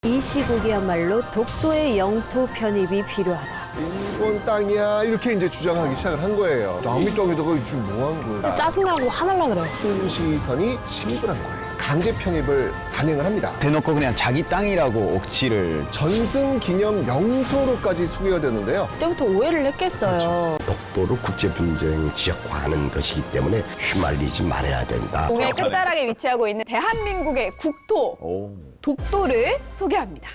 이 시국이야말로 독도의 영토 편입이 필요하다. 일본 땅이야 이렇게 이제 주장하기 시작을 한 거예요. 남미 땅에다가 지금 뭐 하는 거예요? 짜증나고 화날라 그래요. 순시선이 침입을 한 거예요. 강제 편입을 단행을 합니다. 대놓고 그냥 자기 땅이라고 억지를. 전승 기념 명소로까지 소개가 되는데요. 그때부터 오해를 했겠어요. 독도를 국제분쟁 지역화하는 것이기 때문에 휘말리지 말아야 된다. 공의 끝자락에 위치하고 있는 대한민국의 국토, 독도를 소개합니다.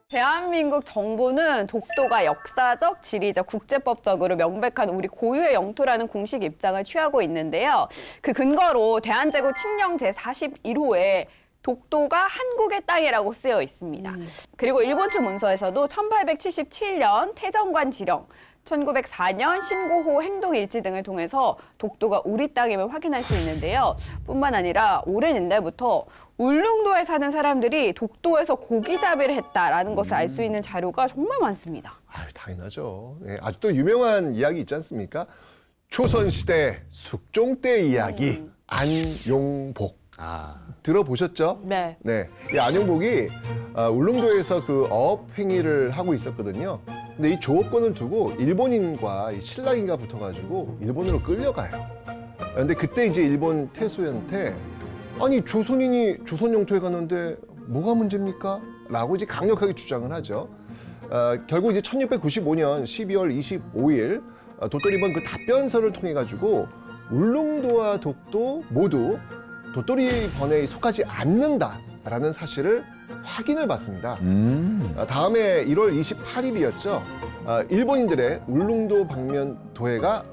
대한민국 정부는 독도가 역사적, 지리적, 국제법적으로 명백한 우리 고유의 영토라는 공식 입장을 취하고 있는데요. 그 근거로 대한제국 칙령 제41호에 독도가 한국의 땅이라고 쓰여 있습니다. 그리고 일본 측 문서에서도 1877년 태정관 지령, 1904년 신고호 행동일지 등을 통해서 독도가 우리 땅임을 확인할 수 있는데요. 뿐만 아니라 오랜 옛날부터 울릉도에 사는 사람들이 독도에서 고기잡이를 했다라는 것을 알 수 있는 자료가 정말 많습니다. 당연하죠. 네, 아직도 유명한 이야기 있지 않습니까? 조선시대 숙종 때 이야기 안용복. 들어보셨죠? 네. 네. 이 안용복이 울릉도에서 그 어업 행위를 하고 있었거든요. 근데 이 조업권을 두고 일본인과 이 신라인가 붙어가지고 일본으로 끌려가요. 근데 그때 이제 일본 태수한테 아니 조선인이 조선 영토에 가는데 뭐가 문제입니까? 라고 이제 강력하게 주장을 하죠. 결국 이제 1695년 12월 25일 도토리번 그 답변서를 통해 가지고 울릉도와 독도 모두 도토리 번에 속하지 않는다라는 사실을 확인을 받습니다. 다음에 1월 28일이었죠. 일본인들의 울릉도 방면 도해가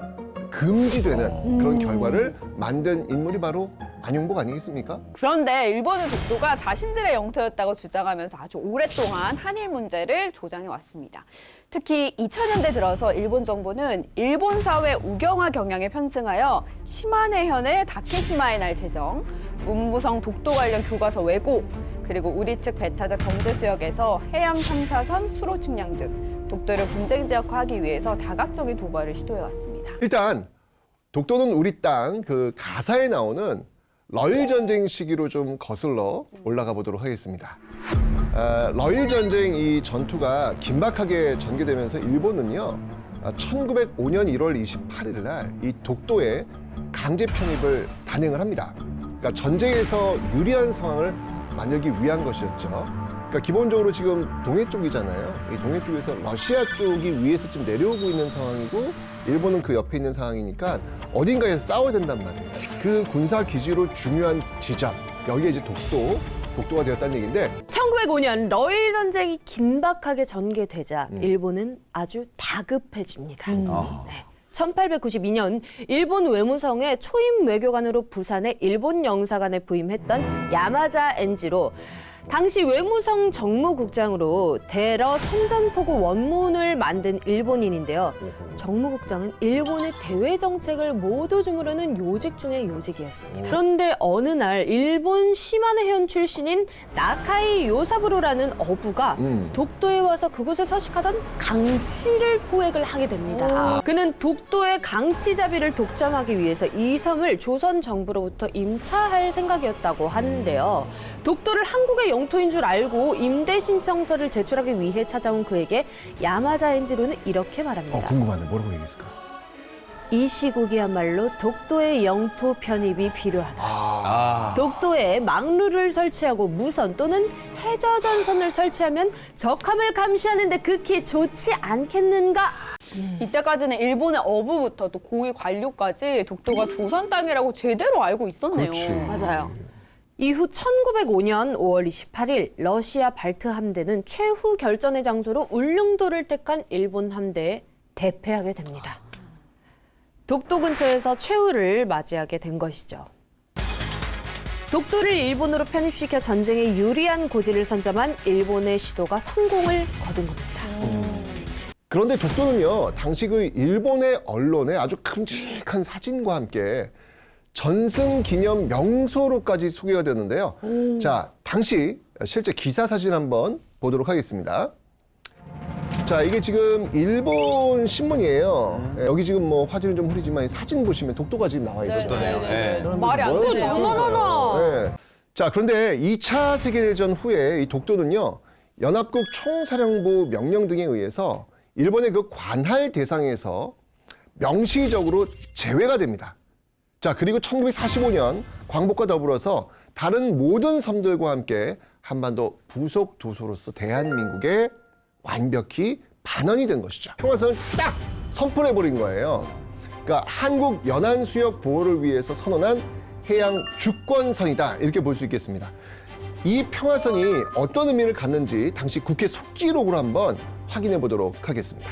금지되는 그런 결과를 만든 인물이 바로 안용복 아니겠습니까? 그런데 일본은 독도가 자신들의 영토였다고 주장하면서 아주 오랫동안 한일 문제를 조장해 왔습니다. 특히 2000년대 들어서 일본 정부는 일본 사회 우경화 경향에 편승하여 시마네현의 다케시마의 날 제정, 문부성 독도 관련 교과서 왜곡, 그리고 우리 측 배타적 경제 수역에서 해양 탐사선 수로 측량 등 독도를 분쟁 지역화하기 위해서 다각적인 도발을 시도해 왔습니다. 일단 독도는 우리 땅 그 가사에 나오는 러일 전쟁 시기로 좀 거슬러 올라가 보도록 하겠습니다. 러일 전쟁 이 전투가 긴박하게 전개되면서 일본은요 1905년 1월 28일 날 이 독도에 강제 편입을 단행을 합니다. 그러니까 전쟁에서 유리한 상황을 만들기 위한 것이었죠. 그러니까 기본적으로 지금 동해 쪽이잖아요. 이 동해 쪽에서 러시아 쪽이 위에서 지금 내려오고 있는 상황이고 일본은 그 옆에 있는 상황이니까 어딘가에서 싸워야 된단 말이에요. 그 군사 기지로 중요한 지점, 여기에 이제 독도가 되었다는 얘기인데 1905년 러일 전쟁이 긴박하게 전개되자 일본은 아주 다급해집니다. 네. 1892년 일본 외무성의 초임 외교관으로 부산의 일본 영사관에 부임했던 야마자 엔지로 당시 외무성 정무국장으로 대러 선전포고 원문을 만든 일본인인데요. 정무국장은 일본의 대외 정책을 모두 주무르는 요직 중의 요직이었습니다. 그런데 어느 날 일본 시마네현 출신인 나카이 요사부로라는 어부가 독도에 와서 그곳에 서식하던 강치를 포획을 하게 됩니다. 그는 독도의 강치잡이를 독점하기 위해서 이 섬을 조선 정부로부터 임차할 생각이었다고 하는데요. 독도를 한국의 영토인 줄 알고 임대 신청서를 제출하기 위해 찾아온 그에게 야마자 엔지로는 이렇게 말합니다. 궁금하네. 뭐라고 얘기했을까? 이 시국이야말로 독도의 영토 편입이 필요하다. 독도에 막루를 설치하고 무선 또는 해저전선을 설치하면 적함을 감시하는 데 극히 좋지 않겠는가? 이때까지는 일본의 어부부터 또 고위 관료까지 독도가 조선 땅이라고 제대로 알고 있었네요. 그렇지. 맞아요. 이후 1905년 5월 28일 러시아 발트 함대는 최후 결전의 장소로 울릉도를 택한 일본 함대에 대패하게 됩니다. 독도 근처에서 최후를 맞이하게 된 것이죠. 독도를 일본으로 편입시켜 전쟁에 유리한 고지를 선점한 일본의 시도가 성공을 거둔 겁니다. 그런데 독도는요 당시 그 일본의 언론에 아주 큼직한 사진과 함께 전승 기념 명소로까지 소개가 되는데요. 자, 당시 실제 기사 사진 한번 보도록 하겠습니다. 자, 이게 지금 일본 신문이에요. 여기 지금 뭐 화질은 좀 흐리지만 이 사진 보시면 독도가 지금 나와 있거든요. 네. 말이 안 뭐야, 되네요. 장난하나. 네. 자, 그런데 2차 세계대전 후에 이 독도는요, 연합국 총사령부 명령 등에 의해서 일본의 그 관할 대상에서 명시적으로 제외가 됩니다. 자, 그리고 1945년 광복과 더불어서 다른 모든 섬들과 함께 한반도 부속 도서로서 대한민국에 완벽히 반환이 된 것이죠. 평화선을 딱 선포해버린 거예요. 그러니까 한국 연안 수역 보호를 위해서 선언한 해양 주권선이다, 이렇게 볼 수 있겠습니다. 이 평화선이 어떤 의미를 갖는지 당시 국회 속기록으로 한번 확인해 보도록 하겠습니다.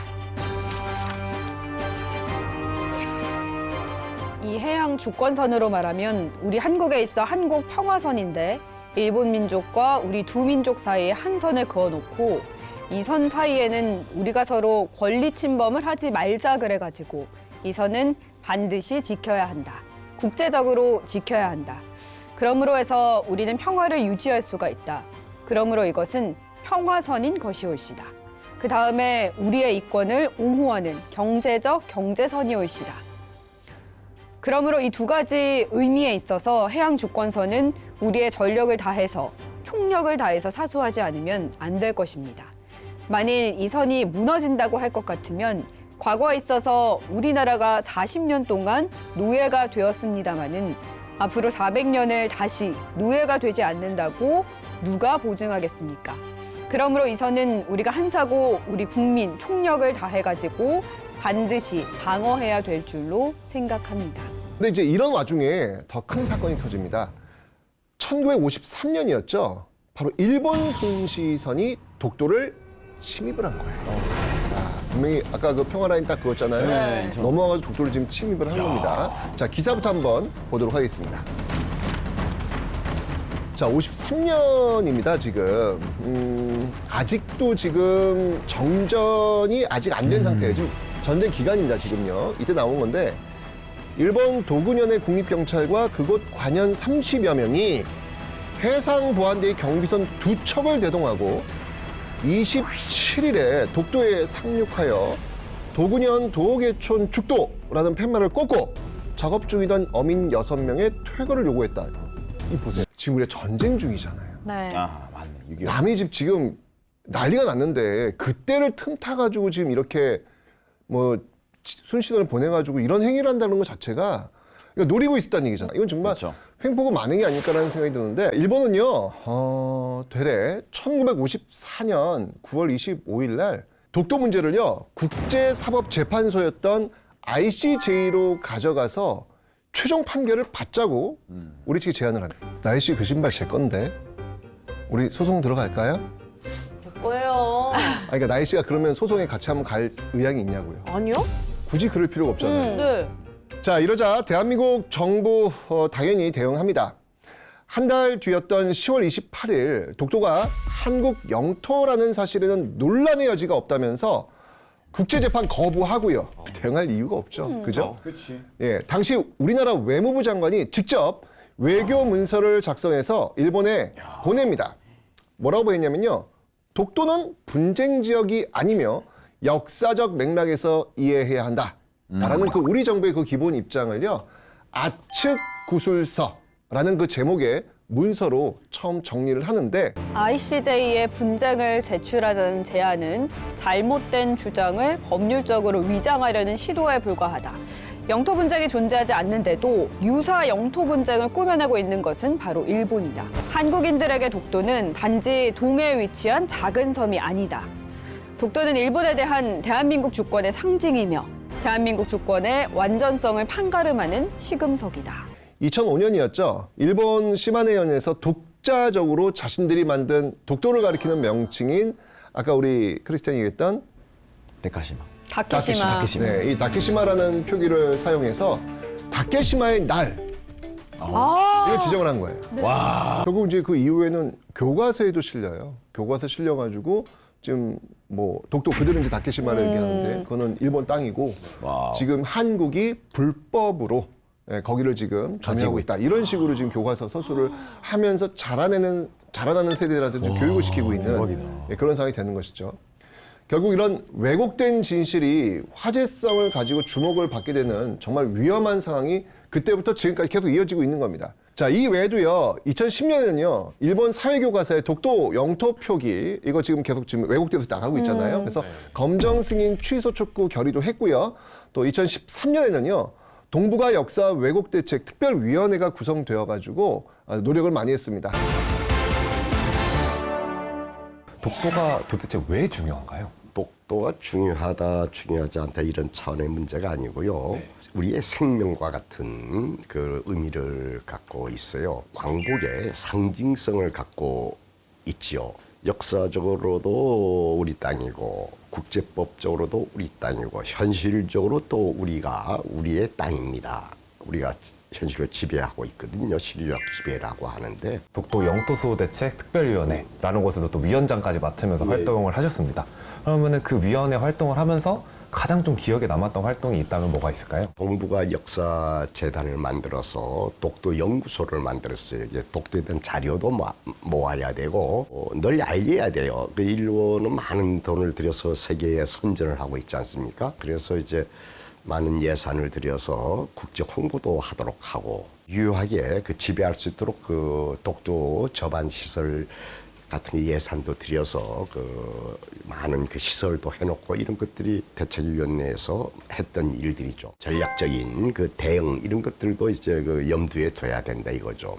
이 해양 주권선으로 말하면 우리 한국에 있어 한국 평화선인데 일본 민족과 우리 두 민족 사이에 한 선을 그어놓고 이 선 사이에는 우리가 서로 권리 침범을 하지 말자 그래가지고 이 선은 반드시 지켜야 한다. 국제적으로 지켜야 한다. 그러므로 해서 우리는 평화를 유지할 수가 있다. 그러므로 이것은 평화선인 것이올시다. 그 다음에 우리의 이권을 옹호하는 경제적 경제선이올시다. 그러므로 이 두 가지 의미에 있어서 해양 주권선은 우리의 전력을 다해서 총력을 다해서 사수하지 않으면 안 될 것입니다. 만일 이 선이 무너진다고 할 것 같으면 과거에 있어서 우리나라가 40년 동안 노예가 되었습니다마는 앞으로 400년을 다시 노예가 되지 않는다고 누가 보증하겠습니까? 그러므로 이 선은 우리가 한사고 우리 국민 총력을 다해가지고 반드시 방어해야 될 줄로 생각합니다. 근데 이제 이런 와중에 더 큰 사건이 터집니다. 1953년이었죠. 바로 일본 순시선이 독도를 침입을 한 거예요. 자, 분명히 아까 그 평화라인 딱 그었잖아요. 네. 넘어가서 독도를 지금 침입을 한 겁니다. 자, 기사부터 한번 보도록 하겠습니다. 자, 53년입니다, 지금. 아직도 지금 정전이 아직 안 된 상태예요. 지금 전쟁 기간입니다, 지금요. 이때 나온 건데, 일본 도군현의 국립경찰과 그곳 관현 30여 명이 해상보안대의 경비선 2척을 대동하고 27일에 독도에 상륙하여 도군현 도계촌 죽도라는 팻말을 꽂고 작업 중이던 어민 6명의 퇴거를 요구했다. 이 보세요. 지금 우리가 전쟁 중이잖아요. 네. 아, 맞네. 6.25. 남의 집 지금 난리가 났는데 그때를 틈타가지고 지금 이렇게 뭐 순시선을 보내가지고 이런 행위를 한다는 것 자체가 그러니까 노리고 있었다는 얘기잖아. 이건 정말 그렇죠. 횡포고 만행이 아닐까라는 생각이 드는데 일본은요, 되레 1954년 9월 25일 날 독도 문제를요, 국제사법재판소였던 ICJ로 가져가서 최종 판결을 받자고 우리 측에 제안을 합니다. 나혜 씨 그 신발 제 건데 우리 소송 들어갈까요? 뭐예요? 그러니까 나혜 씨가 그러면 소송에 같이 한번 갈 의향이 있냐고요. 아니요? 굳이 그럴 필요가 없잖아요. 네. 자, 이러자 대한민국 정부 당연히 대응합니다. 한 달 뒤였던 10월 28일 독도가 한국 영토라는 사실에는 논란의 여지가 없다면서 국제재판 거부하고요. 대응할 이유가 없죠. 그죠? 그렇지. 예, 당시 우리나라 외무부 장관이 직접 외교 문서를 작성해서 일본에 보냅니다. 뭐라고 했냐면요. 독도는 분쟁 지역이 아니며 역사적 맥락에서 이해해야 한다. 라는 그 우리 정부의 그 기본 입장을요. 아측 구술서라는 그 제목의 문서로 처음 정리를 하는데 ICJ에 분쟁을 제출하자는 제안은 잘못된 주장을 법률적으로 위장하려는 시도에 불과하다. 영토 분쟁이 존재하지 않는데도 유사 영토 분쟁을 꾸며내고 있는 것은 바로 일본이다. 한국인들에게 독도는 단지 동해에 위치한 작은 섬이 아니다. 독도는 일본에 대한 대한민국 주권의 상징이며 대한민국 주권의 완전성을 판가름하는 시금석이다. 2005년이었죠. 일본 시마네현에서 독자적으로 자신들이 만든 독도를 가리키는 명칭인 아까 우리 크리스티안이 얘기했던 데카시마. 다케시마. 네, 이 다케시마라는 표기를 사용해서 다케시마의 날 이걸 지정을 한 거예요. 와. 결국 이제 그 이후에는 교과서에도 실려요. 교과서 실려가지고 지금 뭐 독도 그들은 이제 다케시마를 얘기하는데 그거는 일본 땅이고 와우. 지금 한국이 불법으로 거기를 지금 점유하고 있다. 이런 식으로 지금 교과서 서술을 하면서 자라나는 세대들한테 좀 교육을 시키고 있는 대박이다. 그런 상황이 되는 것이죠. 결국 이런 왜곡된 진실이 화제성을 가지고 주목을 받게 되는 정말 위험한 상황이 그때부터 지금까지 계속 이어지고 있는 겁니다. 자, 이 외에도요, 2010년에는요, 일본 사회교과서의 독도 영토 표기, 이거 지금 계속 지금 왜곡돼서 나가고 있잖아요. 그래서 검정 승인 취소 촉구 결의도 했고요. 또 2013년에는요, 동북아 역사 왜곡 대책 특별위원회가 구성되어가지고 노력을 많이 했습니다. 독도가 도대체 왜 중요한가요? 독도가 중요하다, 중요하지 않다 이런 차원의 문제가 아니고요. 우리의 생명과 같은 그 의미를 갖고 있어요. 광복의 상징성을 갖고 있지요. 역사적으로도 우리 땅이고 국제법적으로도 우리 땅이고 현실적으로 또 우리가 우리의 땅입니다. 우리가 현실을 지배하고 있거든요. 시류적 지배라고 하는데 독도 영토수호 대책 특별위원회라는 곳에서 또 위원장까지 맡으면서 활동을 하셨습니다. 그러면은 그 위원회 활동을 하면서 가장 좀 기억에 남았던 활동이 있다면 뭐가 있을까요? 동북아 역사재단을 만들어서 독도 연구소를 만들었어요. 이제 독도에 대한 자료도 모아야 되고 널리 알려야 돼요. 그 일본은 많은 돈을 들여서 세계에 선전을 하고 있지 않습니까? 그래서 이제 많은 예산을 들여서 국제 홍보도 하도록 하고 유효하게 그 지배할 수 있도록 그 독도 저반 시설 같은 예산도 들여서 그 많은 그 시설도 해놓고 이런 것들이 대책위원회에서 했던 일들이죠. 전략적인 그 대응 이런 것들도 이제 그 염두에 둬야 된다 이거죠.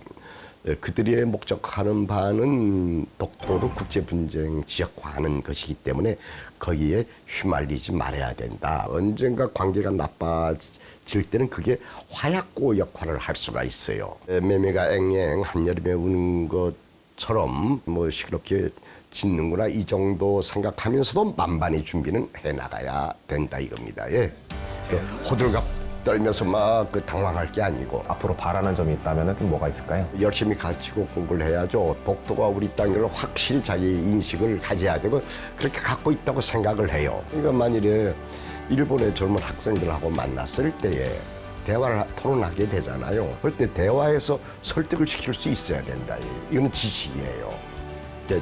그들의 목적하는 바는 독도를 국제분쟁 지역화하는 것이기 때문에 거기에 휘말리지 말아야 된다. 언젠가 관계가 나빠질 때는 그게 화약고 역할을 할 수가 있어요. 매매가 앵앵 한여름에 우는 것처럼 뭐 시끄럽게 짓는구나 이 정도 생각하면서도 만반의 준비는 해나가야 된다 이겁니다. 예. 호들갑 떨면서 막 그 당황할 게 아니고 앞으로 바라는 점이 있다면 좀 뭐가 있을까요? 열심히 가르치고 공부를 해야죠. 독도가 우리 땅을 확실히 자기 인식을 가져야 되고 그렇게 갖고 있다고 생각을 해요. 그러니까 만일에 일본의 젊은 학생들하고 만났을 때에 대화를 토론하게 되잖아요. 그럴 때 대화에서 설득을 시킬 수 있어야 된다. 이거는 지식이에요.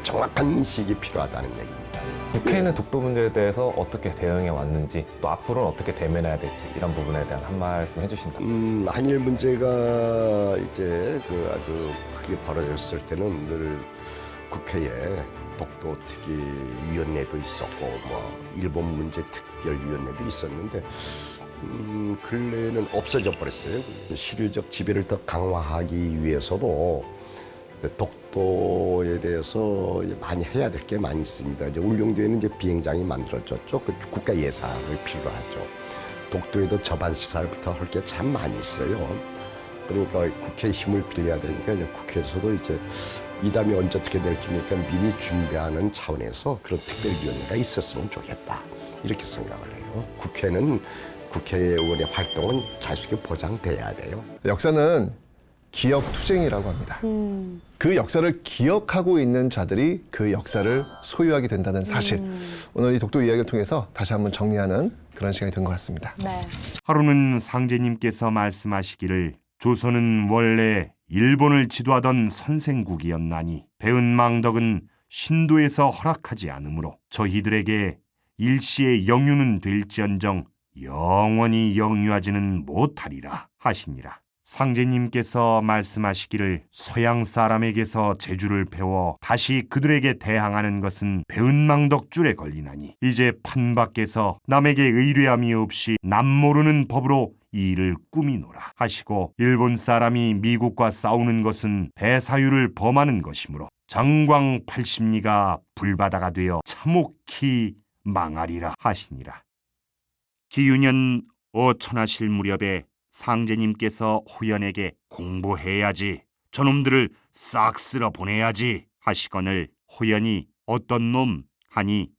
정확한 인식이 필요하다는 얘기입니다. 국회는 독도 문제에 대해서 어떻게 대응해 왔는지 또 앞으로는 어떻게 대면해야 될지 이런 부분에 대한 한 말씀 해주신다면. 한일 문제가 이제 그 아주 크게 벌어졌을 때는 늘 국회에 독도 특위위원회도 있었고 뭐 일본 문제 특별위원회도 있었는데 근래에는 없어져 버렸어요. 시류적 지배를 더 강화하기 위해서도 독도에 대해서 많이 해야 될 게 많이 있습니다. 이제 울릉도에는 이제 비행장이 만들어졌죠. 그 국가 예산을 필요하죠. 독도에도 저반 시설부터 할 게 참 많이 있어요. 그러니까 국회의 힘을 빌려야 되니까 이제 국회에서도 이제 이담이 언제 어떻게 될지 모르니까 미리 준비하는 차원에서 그런 특별위원회가 있었으면 좋겠다. 이렇게 생각을 해요. 국회는 국회의원의 활동은 자유롭게 보장돼야 돼요. 역사는 기억투쟁이라고 합니다. 그 역사를 기억하고 있는 자들이 그 역사를 소유하게 된다는 사실. 오늘 이 독도 이야기를 통해서 다시 한번 정리하는 그런 시간이 된 것 같습니다. 네. 하루는 상제님께서 말씀하시기를 조선은 원래 일본을 지도하던 선생국이었나니 배은망덕은 신도에서 허락하지 않으므로 저희들에게 일시의 영유는 될지언정 영원히 영유하지는 못하리라 하시니라. 상제님께서 말씀하시기를 서양 사람에게서 재주를 배워 다시 그들에게 대항하는 것은 배은망덕줄에 걸리나니 이제 판밖에서 남에게 의뢰함이 없이 남 모르는 법으로 이 일을 꾸미노라 하시고 일본 사람이 미국과 싸우는 것은 배사유를 범하는 것이므로 정광 80리가 불바다가 되어 참혹히 망하리라 하시니라. 기유년 어천하실 무렵에 상제님께서 호연에게 공부해야지, 저놈들을 싹 쓸어 보내야지 하시거늘 호연이 어떤 놈 하니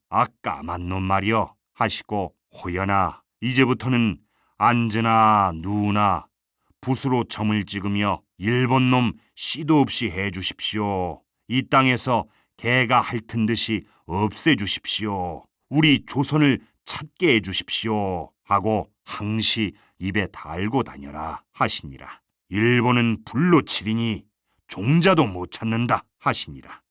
까만 놈 말이여 하시고 호연아 이제부터는 앉으나 누우나 붓으로 점을 찍으며 일본 놈 씨도 없이 해주십시오. 이 땅에서 개가 핥은 듯이 없애주십시오. 우리 조선을 찾게 해주십시오 하고 항시 입에 달고 다녀라 하시니라. 일본은 불로 치리니 종자도 못 찾는다 하시니라.